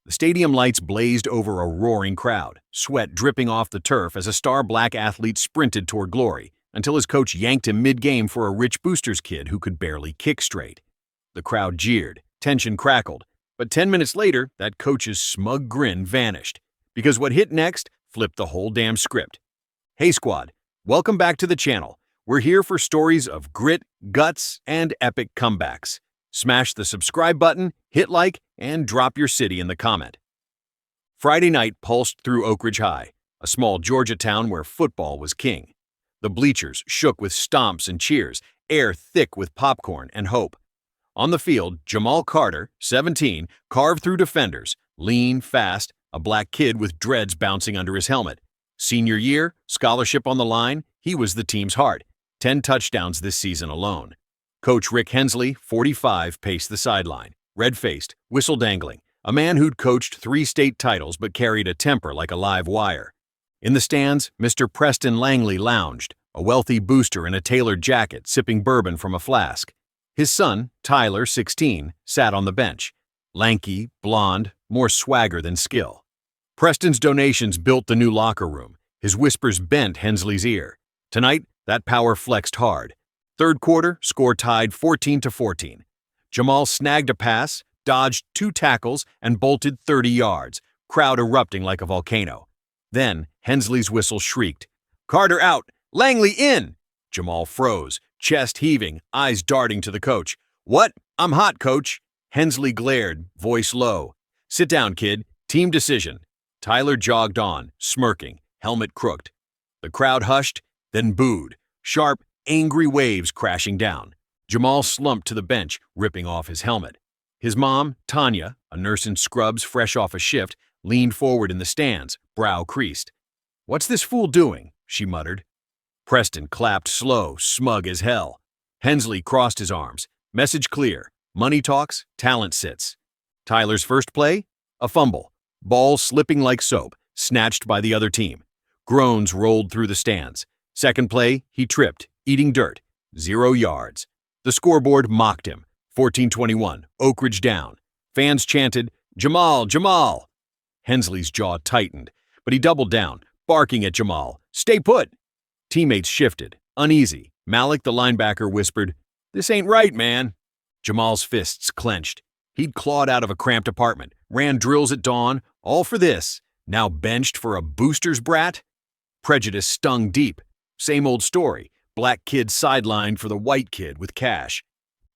The stadium lights blazed over a roaring crowd, sweat dripping off the turf as a star black athlete sprinted toward glory, until his coach yanked him mid-game for a rich boosters kid who could barely kick straight. The crowd jeered, tension crackled, but 10 minutes later, that coach's smug grin vanished, because what hit next flipped the whole damn script. Hey squad, welcome back to the channel. We're here for stories of grit, guts, and epic comebacks. Smash the subscribe button, hit like, and drop your city in the comment. Friday night pulsed through Oakridge High, a small Georgia town where football was king. The bleachers shook with stomps and cheers, air thick with popcorn and hope. On the field, Jamal Carter, 17, carved through defenders, lean, fast, a black kid with dreads bouncing under his helmet. Senior year, scholarship on the line, he was the team's heart. 10 touchdowns this season alone. Coach Rick Hensley, 45, paced the sideline, red-faced, whistle dangling, a man who'd coached 3 state titles but carried a temper like a live wire. In the stands, Mr. Preston Langley lounged, a wealthy booster in a tailored jacket, sipping bourbon from a flask. His son, Tyler, 16, sat on the bench, lanky, blonde, more swagger than skill. Preston's donations built the new locker room. His whispers bent Hensley's ear. Tonight, that power flexed hard. Third quarter, score tied 14-14. Jamal snagged a pass, dodged 2 tackles, and bolted 30 yards, crowd erupting like a volcano. Then, Hensley's whistle shrieked. "Carter out! Langley in!" Jamal froze, chest heaving, eyes darting to the coach. "What? I'm hot, coach." Hensley glared, voice low. "Sit down, kid. Team decision." Tyler jogged on, smirking, helmet crooked. The crowd hushed, then booed, sharp, angry waves crashing down. Jamal slumped to the bench, ripping off his helmet. His mom, Tanya, a nurse in scrubs fresh off a shift, leaned forward in the stands, brow creased. "What's this fool doing?" she muttered. Preston clapped slow, smug as hell. Hensley crossed his arms. Message clear. Money talks, talent sits. Tyler's first play? A fumble. Ball slipping like soap, snatched by the other team. Groans rolled through the stands. Second play, he tripped, eating dirt. 0 yards. The scoreboard mocked him. 14-21, Oakridge down. Fans chanted, "Jamal, Jamal!" Hensley's jaw tightened, but he doubled down, barking at Jamal. "Stay put!" Teammates shifted, uneasy. Malik, the linebacker, whispered, "This ain't right, man." Jamal's fists clenched. He'd clawed out of a cramped apartment, ran drills at dawn, all for this. Now benched for a booster's brat? Prejudice stung deep. Same old story. Black kid sidelined for the white kid with cash.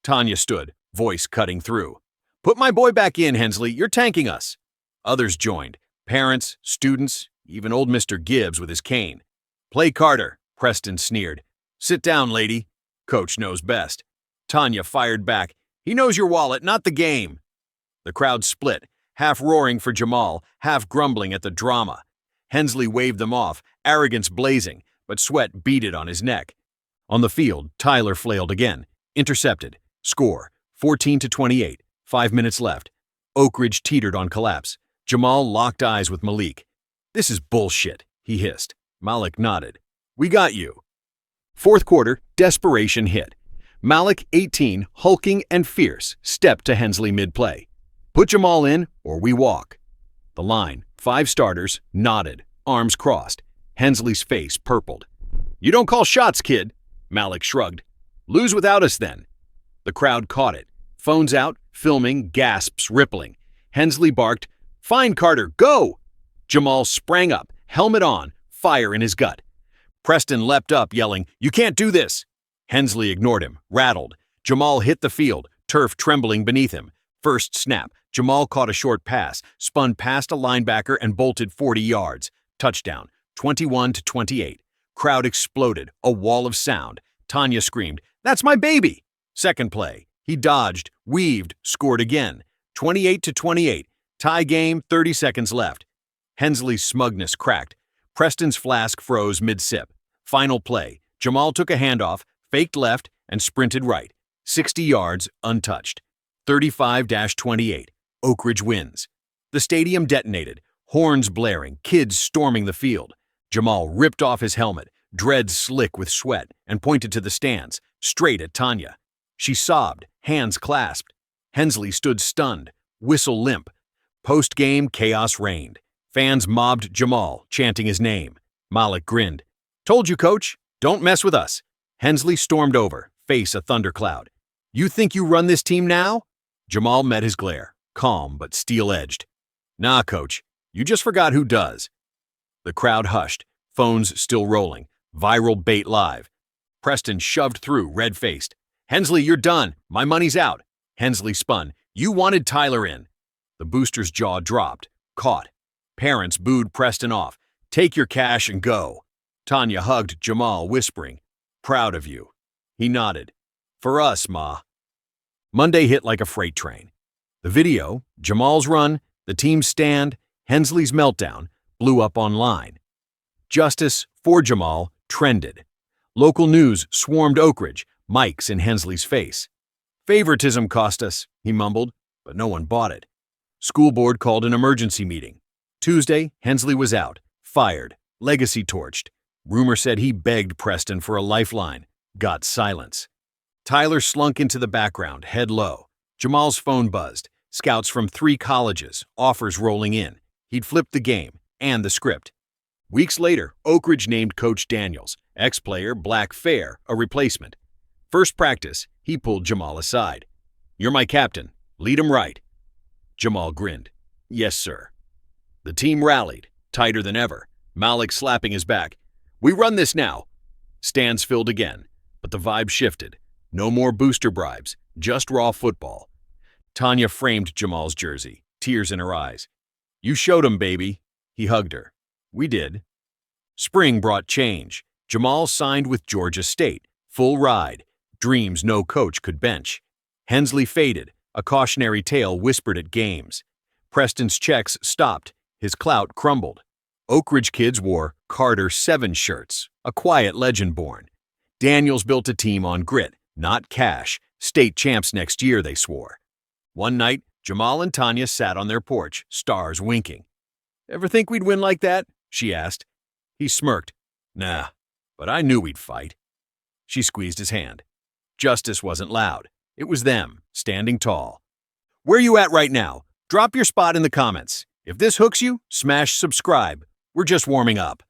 Tanya stood, voice cutting through. "Put my boy back in, Hensley. You're tanking us." Others joined. Parents, students, even old Mr. Gibbs with his cane. "Play Carter," Preston sneered. "Sit down, lady. Coach knows best." Tanya fired back. "He knows your wallet, not the game." The crowd split, half roaring for Jamal, half grumbling at the drama. Hensley waved them off, arrogance blazing, but sweat beaded on his neck. On the field, Tyler flailed again. Intercepted. Score, 14-28. 5 minutes left. Oakridge teetered on collapse. Jamal locked eyes with Malik. "This is bullshit," he hissed. Malik nodded. "We got you." Fourth quarter, desperation hit. Malik, 18, hulking and fierce, stepped to Hensley mid-play. "Put Jamal in, or we walk." The line, 5 starters, nodded, arms crossed. Hensley's face purpled. "You don't call shots, kid." Malik shrugged. "Lose without us, then." The crowd caught it. Phones out, filming, gasps rippling. Hensley barked, "Fine, Carter, go!" Jamal sprang up, helmet on, fire in his gut. Preston leapt up, yelling, "You can't do this!" Hensley ignored him, rattled. Jamal hit the field, turf trembling beneath him. First snap, Jamal caught a short pass, spun past a linebacker and bolted 40 yards. Touchdown, 21-28. Crowd exploded, a wall of sound. Tanya screamed, "That's my baby!" Second play, he dodged, weaved, scored again. 28-28. Tie game, 30 seconds left. Hensley's smugness cracked. Preston's flask froze mid-sip. Final play, Jamal took a handoff, faked left, and sprinted right. 60 yards, untouched. 35-28. Oakridge wins. The stadium detonated, horns blaring, kids storming the field. Jamal ripped off his helmet, dreads slick with sweat, and pointed to the stands, straight at Tanya. She sobbed, hands clasped. Hensley stood stunned, whistle limp. Post-game, chaos reigned. Fans mobbed Jamal, chanting his name. Malik grinned. "Told you, coach. Don't mess with us." Hensley stormed over, face a thundercloud. "You think you run this team now?" Jamal met his glare, calm but steel-edged. "Nah, coach. You just forgot who does." The crowd hushed, phones still rolling. Viral bait live. Preston shoved through, red-faced. "Hensley, you're done. My money's out." Hensley spun. "You wanted Tyler in." The booster's jaw dropped, caught. Parents booed Preston off. "Take your cash and go." Tanya hugged Jamal, whispering, "Proud of you." He nodded. "For us, Ma." Monday hit like a freight train. The video, Jamal's run, the team's stand, Hensley's meltdown, blew up online. Justice for Jamal trended. Local news swarmed Oakridge, mics in Hensley's face. "Favoritism cost us," he mumbled, but no one bought it. School board called an emergency meeting. Tuesday, Hensley was out, fired, legacy torched. Rumor said he begged Preston for a lifeline. Got silence. Tyler slunk into the background, head low. Jamal's phone buzzed. Scouts from 3 colleges, offers rolling in. He'd flipped the game and the script. Weeks later, Oakridge named Coach Daniels, ex-player Black Fair, a replacement. First practice, he pulled Jamal aside. "You're my captain. Lead 'em right." Jamal grinned. "Yes, sir." The team rallied, tighter than ever, Malik slapping his back. "We run this now." Stands filled again, but the vibe shifted. No more booster bribes, just raw football. Tanya framed Jamal's jersey, tears in her eyes. "You showed 'em, baby." He hugged her. "We did." Spring brought change. Jamal signed with Georgia State, full ride, dreams no coach could bench. Hensley faded, a cautionary tale whispered at games. Preston's checks stopped, his clout crumbled. Oakridge kids wore Carter 7 shirts, a quiet legend born. Daniels built a team on grit, not cash. State champs next year, they swore. One night, Jamal and Tanya sat on their porch, stars winking. "Ever think we'd win like that?" she asked. He smirked. "Nah, but I knew we'd fight." She squeezed his hand. Justice wasn't loud. It was them, standing tall. "Where you at right now? Drop your spot in the comments. If this hooks you, smash subscribe. We're just warming up."